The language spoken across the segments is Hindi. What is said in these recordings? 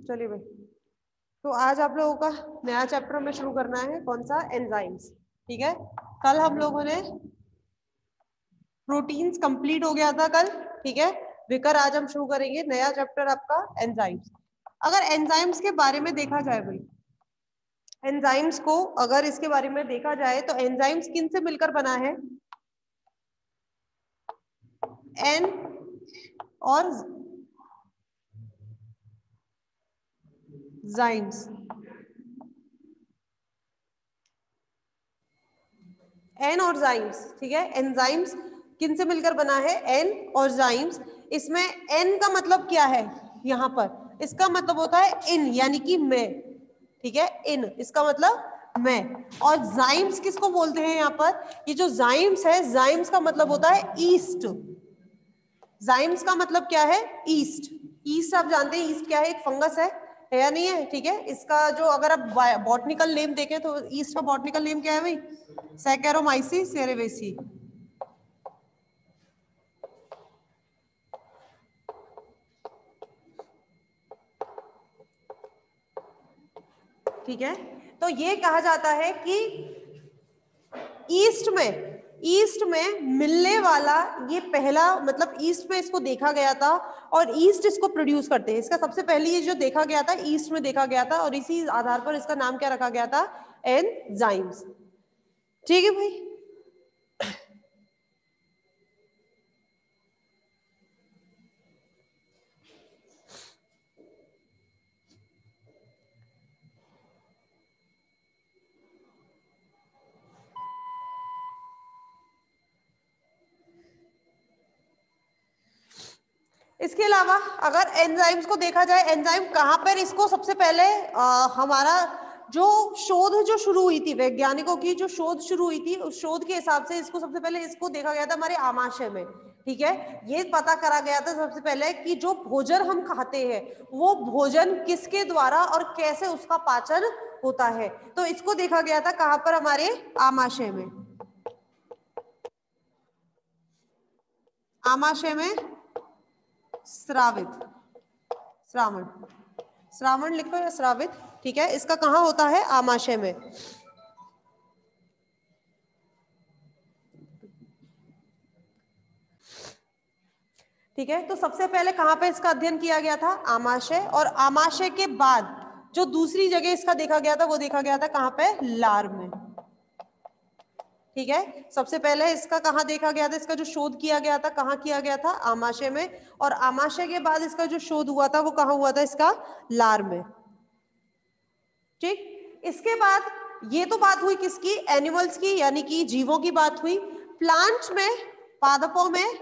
चलिए भाई, तो आज आप लोगों का नया चैप्टर में शुरू करना है, कौन सा? एंजाइम्स। ठीक है, कल हम लोगों ने प्रोटीन्स कंप्लीट हो गया था कल। ठीक है, विकर आज हम शुरू करेंगे नया चैप्टर आपका एंजाइम्स। अगर एंजाइम्स के बारे में देखा जाए भाई, एंजाइम्स को अगर इसके बारे में देखा जाए तो एंजाइम्स किन से मिलकर बना है? एन और जाइम्स। एन और जाइम्स। ठीक है, एंजाइम्स किन से मिलकर बना है? एन और जाइम्स। इसमें एन का मतलब क्या है? यहां पर इसका मतलब होता है इन, यानी कि मैं। ठीक है, इन इसका मतलब मैं। और जाइम्स किसको बोलते हैं? यहाँ पर ये जो जाइम्स है, जाइम्स का मतलब होता है ईस्ट। जाइम्स का मतलब क्या है? ईस्ट। ईस्ट आप जानते हैं ईस्ट क्या है? एक फंगस है या नहीं है? ठीक है, इसका जो अगर आप बॉटनिकल नेम देखें तो ईस्ट का बॉटनिकल नेम क्या है भाई? सैकेरोमाइसिस सेरेवेसी। ठीक है, तो ये कहा जाता है कि ईस्ट में मिलने वाला ये पहला, मतलब ईस्ट में इसको देखा गया था और ईस्ट इसको प्रोड्यूस करते हैं। इसका सबसे पहले ये जो देखा गया था ईस्ट में देखा गया था और इसी आधार पर इसका नाम क्या रखा गया था? एंजाइम्स। ठीक है भाई, इसके अलावा अगर एंजाइम्स को देखा जाए, एंजाइम कहां पर इसको सबसे पहले हमारा जो शोध जो शुरू हुई थी, वैज्ञानिकों की जो शोध शुरू हुई थी, उस शोध के हिसाब से इसको सबसे पहले इसको देखा गया था हमारे आमाशय में। ठीक है, ये पता करा गया था सबसे पहले कि जो भोजन हम खाते हैं वो भोजन किसके द्वारा और कैसे उसका पाचन होता है। तो इसको देखा गया था कहां पर? हमारे आमाशय में। आमाशय में श्रावित, श्रावण, श्रावण लिखो या श्रावित। ठीक है, इसका कहां होता है? आमाशय में। ठीक है, तो सबसे पहले कहां पे इसका अध्ययन किया गया था? आमाशय। और आमाशय के बाद जो दूसरी जगह इसका देखा गया था वो देखा गया था कहां पे? लार में। ठीक है, सबसे पहले इसका कहां देखा गया था? इसका जो शोध किया गया था कहां किया गया था? आमाशय में। और आमाशय के बाद इसका जो शोध हुआ था वो कहां हुआ था? इसका लार में। ठीक, इसके बाद ये तो बात हुई किसकी? एनिमल्स की, यानी कि जीवों की बात हुई। प्लांट्स में, पादपों में,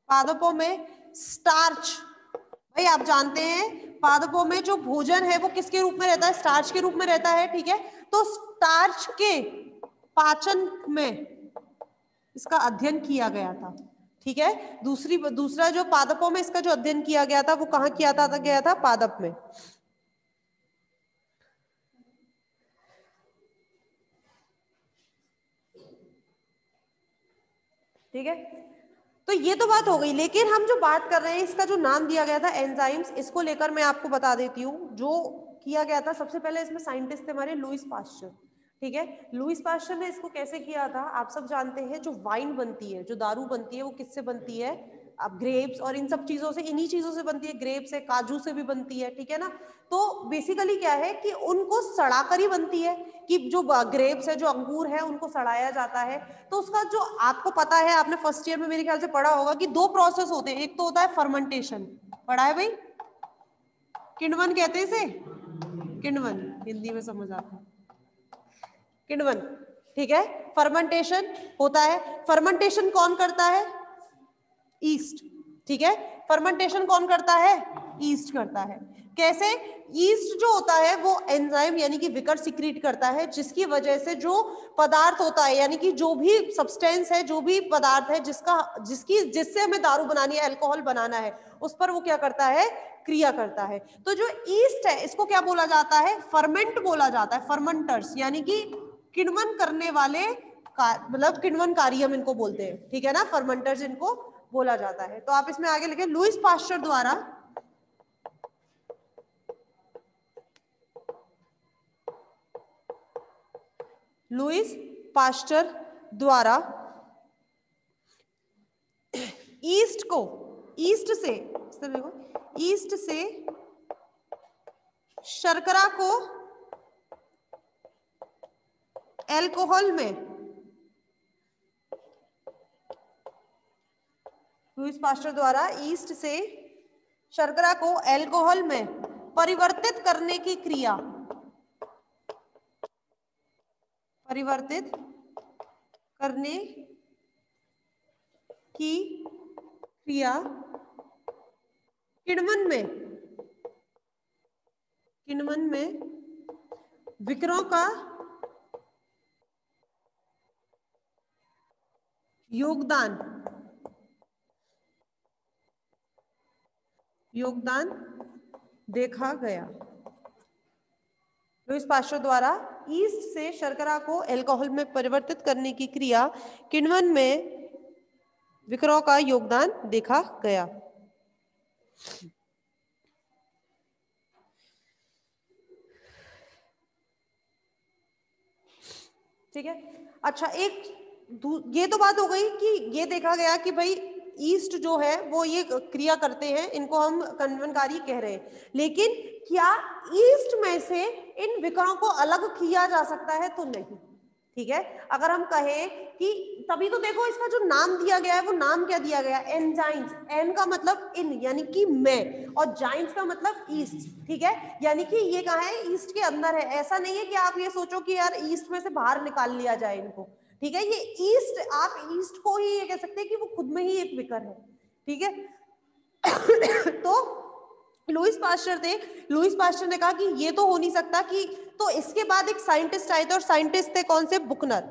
पादपों में स्टार्च। भाई आप जानते हैं पादपों में जो भोजन है वो किसके रूप में रहता है? स्टार्च के रूप में रहता है। ठीक है, तो स्टार्च के पाचन में इसका अध्ययन किया गया था। ठीक है, दूसरा जो पादपों में इसका जो अध्ययन किया गया था वो कहां किया था? गया था पादप में। ठीक है, तो ये तो बात हो गई, लेकिन हम जो बात कर रहे हैं इसका जो नाम दिया गया था एंजाइम्स, इसको लेकर मैं आपको बता देती हूँ जो किया गया था। सबसे पहले इसमें साइंटिस्ट थे हमारे लुईस पास्चर। ठीक है, लुईस पास्चर ने इसको कैसे किया था आप सब जानते हैं। जो वाइन बनती है, जो दारू बनती है, वो किससे बनती है? अब ग्रेप्स और इन सब चीजों से, इन्हीं चीजों से बनती है। ग्रेप्स से, काजू से भी बनती है। ठीक है ना, तो बेसिकली क्या है कि उनको सड़ाकर ही बनती है, कि जो ग्रेप्स है, जो अंगूर है, उनको सड़ाया जाता है। तो उसका जो आपको पता है, आपने फर्स्ट ईयर में मेरे ख्याल से पढ़ा होगा कि दो प्रोसेस होते हैं। एक तो होता है फर्मेंटेशन, पढ़ा है भाई? किण्वन कहते हैं इसे, किण्वन हिंदी में समझ आता है, किण्वन। ठीक है, फर्मेंटेशन होता है। फर्मेंटेशन कौन करता है? ईस्ट। ठीक है, फर्मेंटेशन कौन करता है? ईस्ट करता है। कैसे? ईस्ट जो होता है वो एंजाइम यानी कि विकर सिक्रीट करता है, जिसकी वजह से जो पदार्थ होता है, यानी कि जो भी सब्सटेंस है, जो भी पदार्थ है जिससे हमें दारू बनानी है, अल्कोहल बनाना है, उस पर वो क्या करता है? क्रिया करता है। तो जो ईस्ट है इसको क्या बोला जाता है? फर्मेंट बोला जाता है, फर्मेंटर्स, यानी कि किण्वन करने वाले मतलब किण्वनकारी हम इनको बोलते हैं, ठीक है ना, फर्मेंटर्स इनको बोला जाता है। तो आप इसमें आगे लिखे लुईस पास्चर द्वारा लुईस पास्चर द्वारा ईस्ट से शर्करा को एल्कोहल में, लुईस पास्चर द्वारा ईस्ट से शर्करा को एल्कोहल में परिवर्तित करने की क्रिया किण्वन में विकरों का योगदान देखा गया। लुईस पास्चर द्वारा ईस्ट से शर्करा को एल्कोहल में परिवर्तित करने की क्रिया किण्वन में विकरों का योगदान देखा गया। ठीक है, अच्छा ये तो बात हो गई कि ये देखा गया कि भाई ईस्ट जो है वो ये क्रिया करते हैं, इनको हम किण्वनकारी कह रहे हैं, लेकिन क्या ईस्ट में से इन विकरों को अलग किया जा सकता है? तो नहीं। ठीक है, अगर हम कहें कि तभी तो देखो इसका जो नाम दिया गया है वो नाम क्या दिया गया, एंजाइम्स। एन का मतलब इन यानी कि मैं, और जाइंस का मतलब ईस्ट। ठीक है, यानी कि ये कहाँ है, ईस्ट के अंदर है। ऐसा नहीं है कि आप ये सोचो कि यार ईस्ट में से बाहर निकाल लिया जाए इनको। ठीक है, ये ईस्ट, आप ईस्ट को ही ये कह सकते हैं कि वो खुद में ही एक विकर है। ठीक है तो लुईस पास्चर ने कहा कि ये तो हो नहीं सकता कि, तो इसके बाद एक साइंटिस्ट आए थे, और साइंटिस्ट थे कौन से, बुकनर।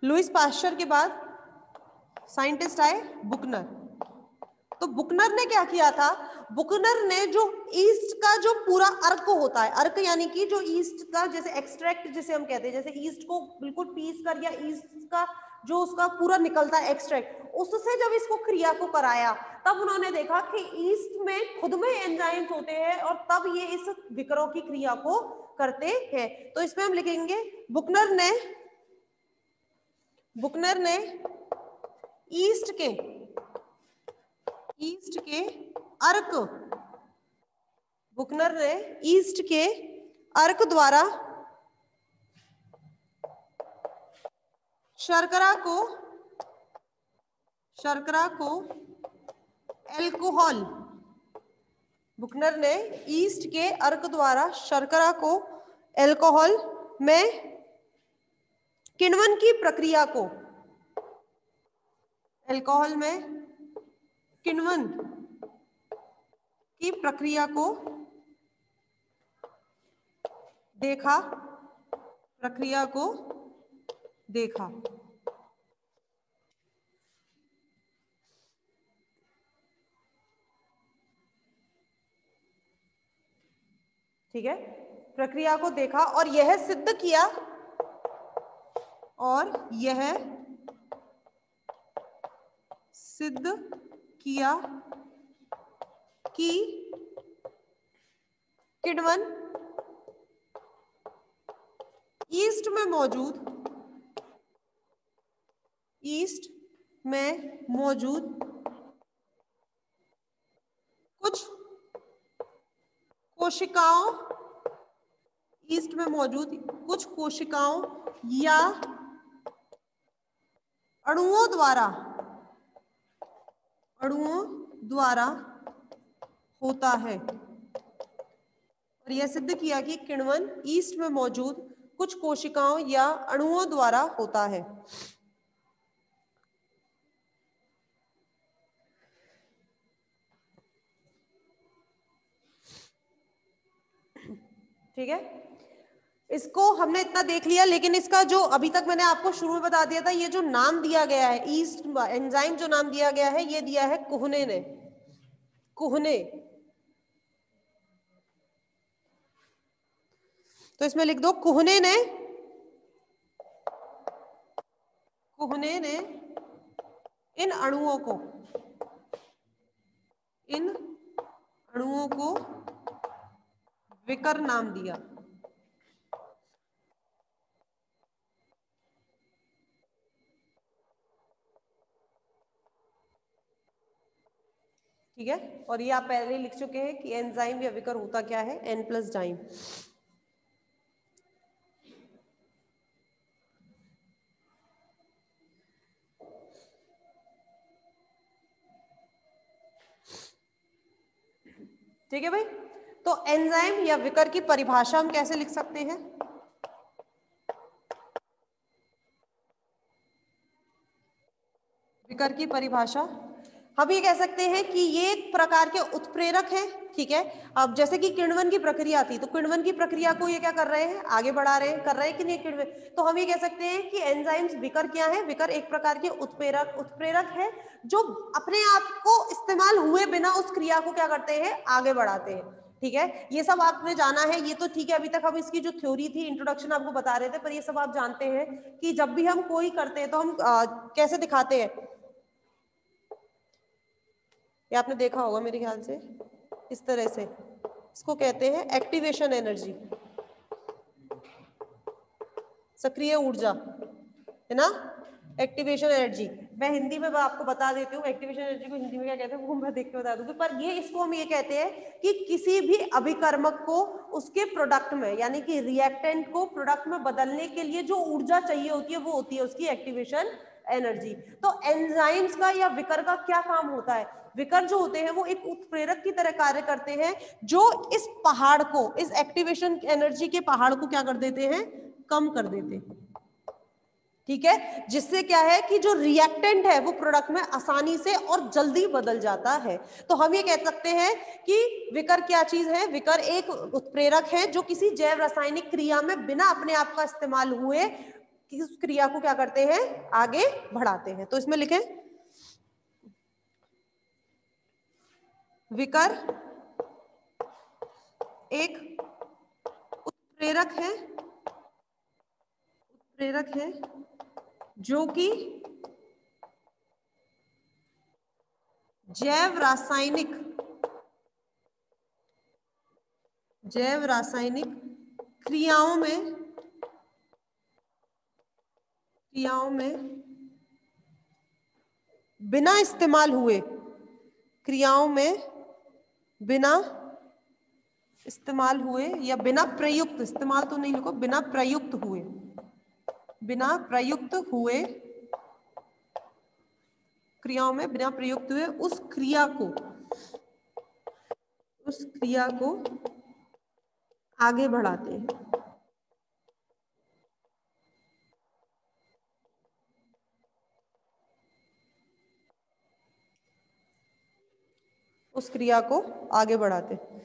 लुईस पास्चर के बाद साइंटिस्ट आए बुकनर। तो बुकनर ने क्या किया था, बुकनर ने जो ईस्ट का जो पूरा अर्क होता है, अर्क यानी कि जो ईस्ट का जैसे एक्सट्रैक्ट जिसे हम कहते हैं, जैसे ईस्ट को बिल्कुल पीस कर या ईस्ट का जो उसका पूरा निकलता है एक्सट्रैक्ट, उससे जब इसको क्रिया को कराया तब उन्होंने देखा कि ईस्ट में खुद में एंजाइम्स होते हैं और तब ये इस विकरों की क्रिया को करते हैं। तो इसमें हम लिखेंगे बुकनर ने ईस्ट के अर्क, बुकनर ने ईस्ट के अर्क द्वारा शर्करा को एल्कोहल, बुकनर ने ईस्ट के अर्क द्वारा शर्करा को एल्कोहल में किण्वन की प्रक्रिया को, एल्कोहल में किण्वन की प्रक्रिया को देखा। ठीक है, प्रक्रिया को देखा और यह सिद्ध किया कि किण्वन ईस्ट में मौजूद कुछ कोशिकाओं या अणुओं द्वारा होता है, और यह सिद्ध किया कि किण्वन ईस्ट में मौजूद कुछ कोशिकाओं या अणुओं द्वारा होता है। ठीक है, इसको हमने इतना देख लिया, लेकिन इसका जो अभी तक मैंने आपको शुरू में बता दिया था, ये जो नाम दिया गया है ईस्ट एंजाइम, जो नाम दिया गया है ये दिया है कुहने ने। कुहने तो इसमें लिख दो कुहने ने इन अणुओं को विकर नाम दिया। ठीक है, और ये आप पहले ही लिख चुके हैं कि एंजाइम या विकर होता क्या है, N प्लस डाइम। ठीक है भाई, तो एंजाइम या विकर की परिभाषा हम कैसे लिख सकते हैं? विकर की परिभाषा हम ये कह सकते हैं कि ये एक प्रकार के उत्प्रेरक है। ठीक है, अब जैसे कि किण्वन की प्रक्रिया थी, तो किण्वन की प्रक्रिया को ये क्या कर रहे हैं, आगे बढ़ा रहे हैं, कर रहे हैं कि नहीं किण्वन। तो हम ये कह सकते हैं कि एंजाइम्स, विकर क्या है, विकर एक प्रकार के उत्प्रेरक है जो अपने आप को इस्तेमाल हुए बिना उस क्रिया को क्या करते हैं, आगे बढ़ाते हैं। ठीक है, ये सब आपने जाना है, ये तो ठीक है। अभी तक हम इसकी जो थ्योरी थी, इंट्रोडक्शन आपको बता रहे थे, पर ये सब आप जानते हैं कि जब भी हम कोई करते हैं तो हम कैसे दिखाते हैं। ये आपने देखा होगा मेरे ख्याल से, इस तरह से, इसको कहते हैं एक्टिवेशन एनर्जी, सक्रिय ऊर्जा, है ना, एक्टिवेशन एनर्जी। मैं हिंदी में आपको बता देती हूँ एक्टिवेशन एनर्जी को हिंदी में क्या कहते हैं, वो मैं देख के बता दूंगी। पर ये इसको हम ये कहते हैं कि किसी भी अभिकर्मक को उसके प्रोडक्ट में, यानी कि रिएक्टेंट को प्रोडक्ट में बदलने के लिए जो ऊर्जा चाहिए होती है, वो होती है उसकी एक्टिवेशन एनर्जी। तो एंजाइम्स का या विकर का क्या काम होता है? विकर जो होते हैं वो एक उत्प्रेरक की तरह कार्य करते हैं, जो इस पहाड़ को, इस एक्टिवेशन एनर्जी के पहाड़ को क्या कर देते हैं, कम कर देते हैं। ठीक है, जिससे क्या है कि जो रिएक्टेंट है वो प्रोडक्ट में आसानी से और जल्दी बदल जाता है। तो हम ये कह सकते हैं कि विकर क्या चीज है, विकर एक उत्प्रेरक है जो किसी जैव रासायनिक क्रिया में बिना अपने आप का इस्तेमाल हुए उस क्रिया को क्या करते हैं, आगे बढ़ाते हैं। तो इसमें लिखें विकर एक उत्प्रेरक है जो कि जैव रासायनिक क्रियाओं में बिना इस्तेमाल हुए, या बिना प्रयुक्त, इस्तेमाल तो नहीं लिखो, बिना प्रयुक्त हुए क्रियाओं में, बिना प्रयुक्त हुए उस क्रिया को आगे बढ़ाते हैं। उस क्रिया को आगे बढ़ाते हैं।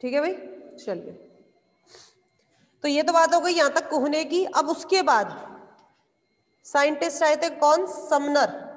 ठीक है भाई, चलिए, तो ये तो बात हो गई यहां तक कोहने की। अब उसके बाद साइंटिस्ट आए थे, कौन, समनर।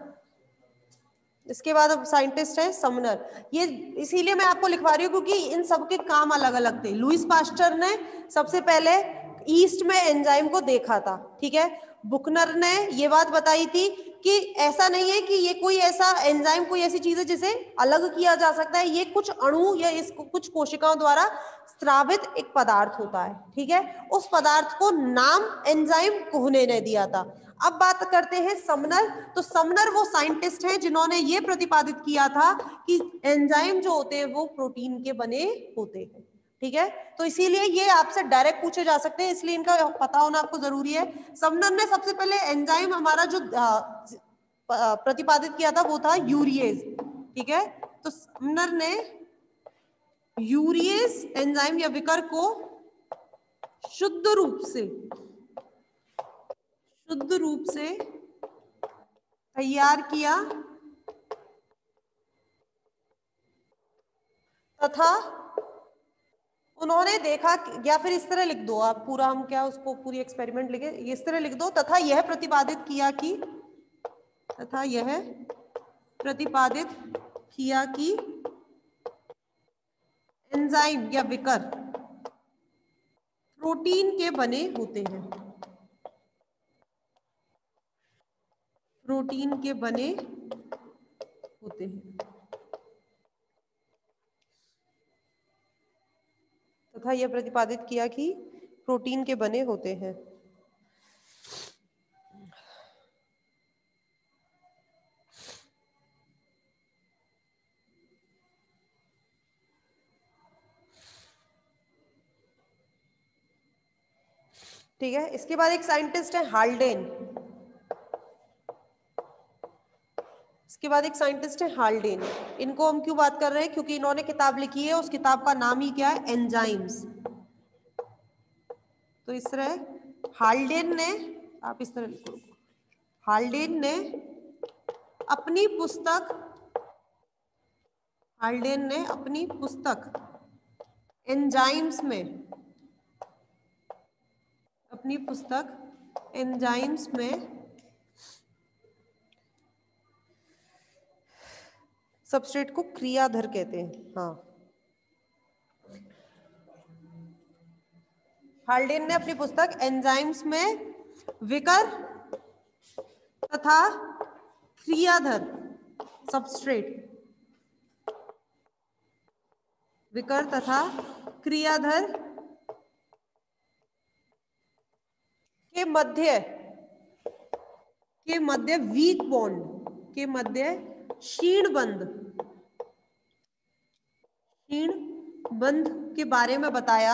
इसके बाद अब साइंटिस्ट है समनर। ये इसीलिए मैं आपको लिखवा रही हूँ क्योंकि इन सबके काम अलग अलग थे। लुईस पास्चर ने सबसे पहले ईस्ट में एंजाइम को देखा था। ठीक है, बुकनर ने ये बात बताई थी कि ऐसा नहीं है कि ये कोई ऐसा एंजाइम कोई ऐसी चीज है जिसे अलग किया जा सकता है, ये कुछ अणु या इसको कुछ कोशिकाओं द्वारा स्रावित एक पदार्थ होता है। ठीक है, उस पदार्थ को नाम एंजाइम कोहने ने दिया था। अब बात करते हैं समनर। तो समनर वो साइंटिस्ट हैं जिन्होंने ये प्रतिपादित किया था कि एंजाइम जो होते हैं वो प्रोटीन के बने होते हैं। ठीक है, तो इसीलिए ये आपसे डायरेक्ट पूछे जा सकते हैं, इसलिए इनका पता होना आपको जरूरी है। समनर ने सबसे पहले एंजाइम हमारा जो प्रतिपादित किया था वो था यूरिएज। ठीक है, तो समनर ने यूरिएज एंजाइम या विकर को शुद्ध रूप से तैयार किया तथा उन्होंने देखा, या फिर इस तरह लिख दो आप पूरा, हम क्या उसको पूरी एक्सपेरिमेंट लिखे, इस तरह लिख दो, तथा यह प्रतिपादित किया कि तथा यह प्रतिपादित किया कि एंजाइम या विकर प्रोटीन के बने होते हैं, प्रोटीन के बने होते हैं, तथा यह प्रतिपादित किया कि प्रोटीन के बने होते हैं। ठीक है, इसके बाद एक साइंटिस्ट है हाल्डेन। इसके बाद एक साइंटिस्ट है हाल्डेन। इनको हम क्यों बात कर रहे हैं? क्योंकि इन्होंने किताब लिखी है, उस किताब का नाम ही क्या है? एंजाइम्स। तो इस तरह हाल्डेन ने, आप इस तरह लिखो, हाल्डेन ने अपनी पुस्तक, हाल्डेन ने अपनी पुस्तक एंजाइम्स में, अपनी पुस्तक एंजाइम्स में सबस्ट्रेट को क्रियाधर कहते हैं। हाँ, हाल्डेन ने अपनी पुस्तक एंजाइम्स में विकर तथा क्रियाधर सबस्ट्रेट, विकर तथा क्रियाधर के मध्य वीक बॉन्ड के मध्य क्षीणबंध के बारे में बताया।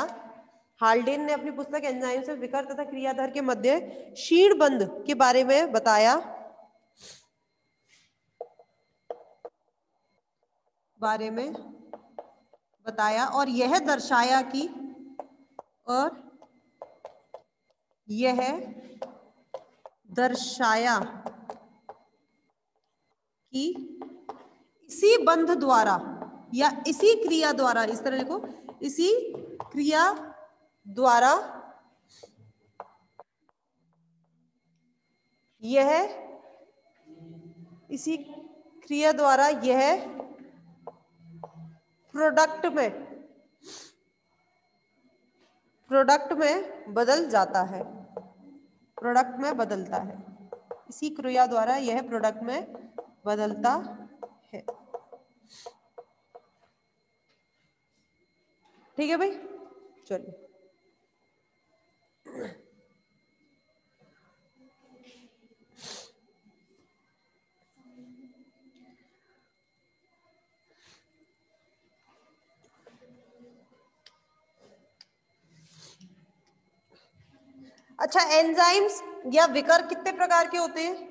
हाल्डेन ने अपनी पुस्तक एंजाइम से विकर तथा क्रियाधर के मध्य क्षीणबंध के बारे में बताया और यह दर्शाया कि इसी बंध द्वारा या इसी क्रिया द्वारा, इस तरह लिखो, इसी क्रिया द्वारा यह प्रोडक्ट में बदल जाता है, प्रोडक्ट में बदलता है। इसी क्रिया द्वारा यह प्रोडक्ट में बदलता है। ठीक है भाई, चलिए। अच्छा, एंजाइम्स या विकर कितने प्रकार के होते हैं?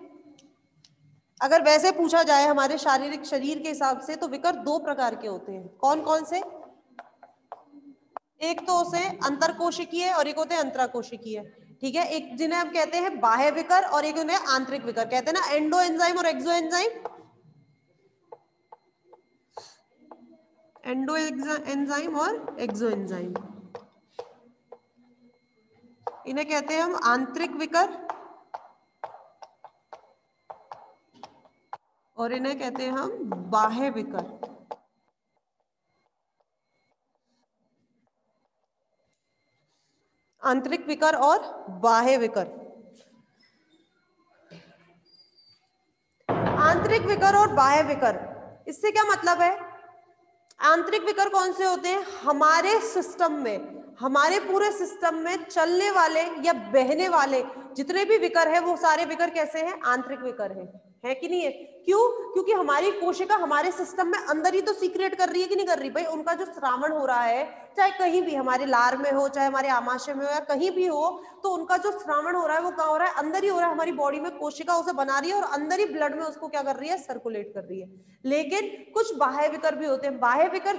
अगर वैसे पूछा जाए हमारे शारीरिक शरीर के हिसाब से, तो विकर 2 प्रकार के होते हैं। कौन कौन से? एक तो उसे अंतरकोशिकीय और एक होते हैं अंतराकोशिकीय। ठीक है, एक जिन्हें हम कहते हैं बाह्य विकर और एक उन्हें आंतरिक विकर कहते हैं ना, एंडो एंजाइम और एक्सो एंजाइम। एंडो एंजाइम और एक्सो एंजाइम, इन्हें कहते हैं हम आंतरिक विकर और इन्हें कहते हैं हम बाह्य विकर। आंतरिक विकर और बाह्य विकर। आंतरिक विकर और बाह्य विकर, इससे क्या मतलब है? आंतरिक विकर कौन से होते हैं? हमारे सिस्टम में, हमारे पूरे सिस्टम में चलने वाले या बहने वाले जितने भी विकर है, वो सारे विकर कैसे हैं? आंतरिक विकर है कि नहीं है? क्यों? क्योंकि हमारी कोशिका हमारे सिस्टम में अंदर ही तो सीक्रेट कर रही है कि नहीं कर रही? भाई, उनका जो स्रावण हो रहा है, चाहे कहीं भी, हमारे लार में हो, चाहे हमारे आमाशय में हो, या कहीं भी हो, तो उनका जो स्रावण हो रहा है वो कहाँ हो रहा है? अंदर ही हो रहा है। हमारी बॉडी में कोशिका उसे बना रही है और अंदर ही ब्लड में उसको क्या कर रही है? सर्कुलेट कर रही है। लेकिन कुछ बाह्य विकर भी होते हैं। बाह्य विकर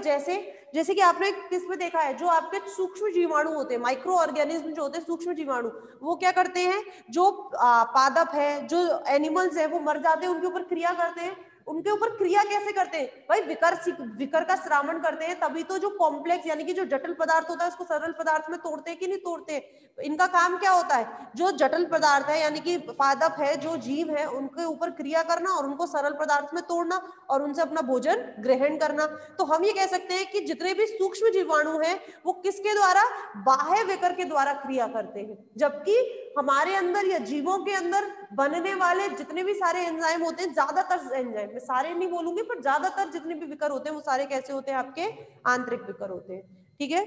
जैसे कि आपने किस में देखा है, जो आपके सूक्ष्म जीवाणु होते हैं, माइक्रो ऑर्गेनिज्म जो होते हैं, सूक्ष्म जीवाणु, वो क्या करते हैं? जो पादप है, जो एनिमल्स है, वो मर जाते हैं, उनके ऊपर क्रिया करते हैं, उनके ऊपर क्रिया कैसे करते हैं भाई, विकर का श्रावण करते हैं, तभी तो जो कॉम्प्लेक्स यानी कि जो जटिल पदार्थ होता है उसको सरल पदार्थ में तोड़ते हैं कि नहीं तोड़ते। इनका काम क्या होता है, जो जटिल पदार्थ है यानी कि पादप है, जो जीव है, उनके ऊपर क्रिया करना और उनको सरल पदार्थ में तोड़ना और उनसे अपना भोजन ग्रहण करना। तो हम ये कह सकते हैं कि जितने भी सूक्ष्म जीवाणु हैं वो किसके द्वारा, बाह्य विकर के द्वारा क्रिया करते हैं, जबकि हमारे अंदर या जीवों के अंदर बनने वाले जितने भी सारे एंजाइम होते हैं, ज्यादातर एंजाइम, मैं सारे नहीं बोलूंगी पर ज्यादातर जितने भी विकर होते हैं वो सारे कैसे होते हैं, आपके आंतरिक विकर होते हैं। ठीक है।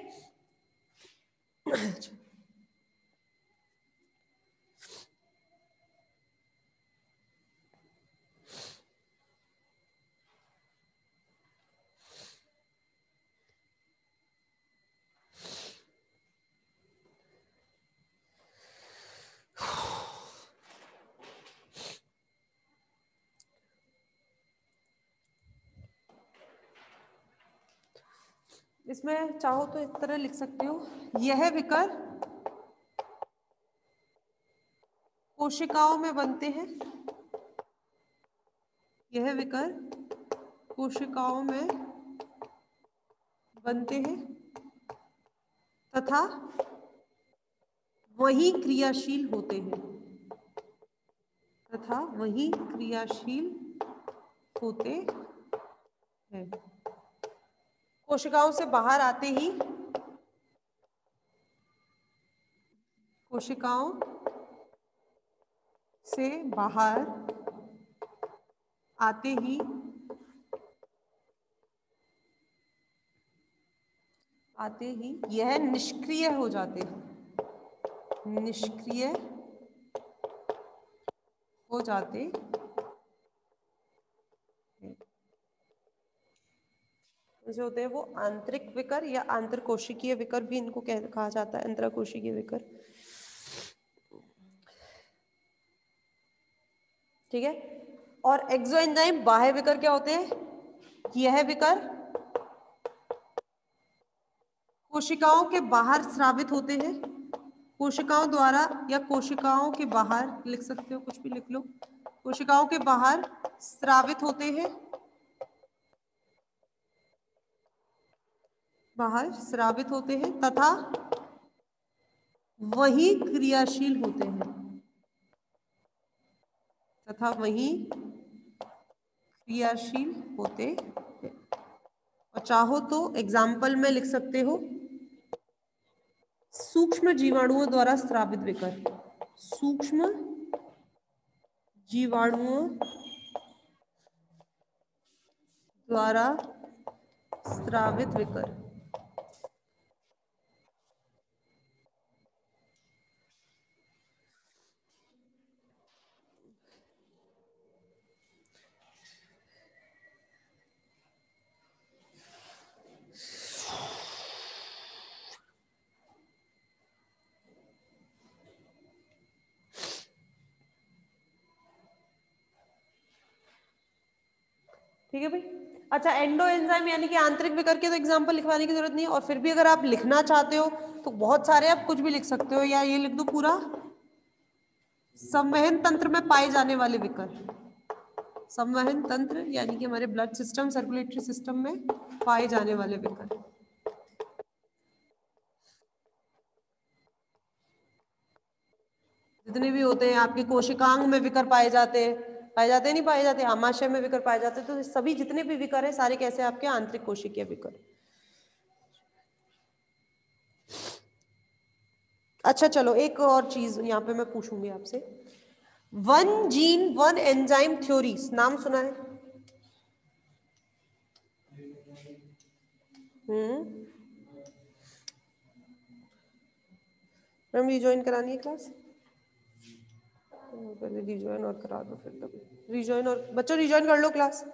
इसमें चाहो तो इस तरह लिख सकते हो, यह विकर कोशिकाओं में बनते हैं, यह विकर कोशिकाओं में बनते हैं तथा वही क्रियाशील होते हैं, तथा वही क्रियाशील होते हैं। कोशिकाओं से बाहर आते ही, कोशिकाओं से बाहर आते ही यह निष्क्रिय हो जाते हैं, निष्क्रिय हो जाते हैं। जो होते हैं वो आंतरिक विकर या आंतरकोशिकीय विकर भी इनको कहा जाता है, अंतरकोशिकीय विकर। ठीक है। और एक्सोएंजाइम बाह्य विकर क्या होते हैं, यह विकर कोशिकाओं के बाहर स्रावित होते हैं, कोशिकाओं द्वारा या कोशिकाओं के बाहर लिख सकते हो, कुछ भी लिख लो, कोशिकाओं के बाहर स्रावित होते हैं, बाहर स्रावित होते हैं तथा वही क्रियाशील होते हैं, तथा वही क्रियाशील होते हैं। और चाहो तो एग्जाम्पल में लिख सकते हो, सूक्ष्म जीवाणुओं द्वारा स्रावित विकर, सूक्ष्म जीवाणुओं द्वारा स्रावित विकर। ठीक है भाई। अच्छा, एंडो एंजाइम यानी कि आंतरिक विकर के तो एग्जांपल लिखवाने की जरूरत नहीं है, और फिर भी अगर आप लिखना चाहते हो तो बहुत सारे आप कुछ भी लिख सकते हो, या ये लिख दो पूरा, संवहन तंत्र में पाए जाने वाले विकर, संवहन तंत्र यानी कि हमारे ब्लड सिस्टम, सर्कुलेटरी सिस्टम में पाए जाने वाले विकर। जितने भी होते हैं आपके कोशिकांग में विकर पाए जाते हैं, नहीं पाए जाते, आमाशय में विकर पाए जाते हैं, तो सभी जितने भी विकर हैं सारे कैसे आपके आंतरिक कोशिकीय विकर। अच्छा चलो, एक और चीज यहाँ पे मैं पूछूंगी आपसे, one gene one enzyme theory नाम सुना है? मैम रिज्वाइन करानी है क्लास? पहले रिज्वाइन और करा दो, फिर तब रिज्वाइन, और बच्चों रिज्वाइन कर लो क्लास।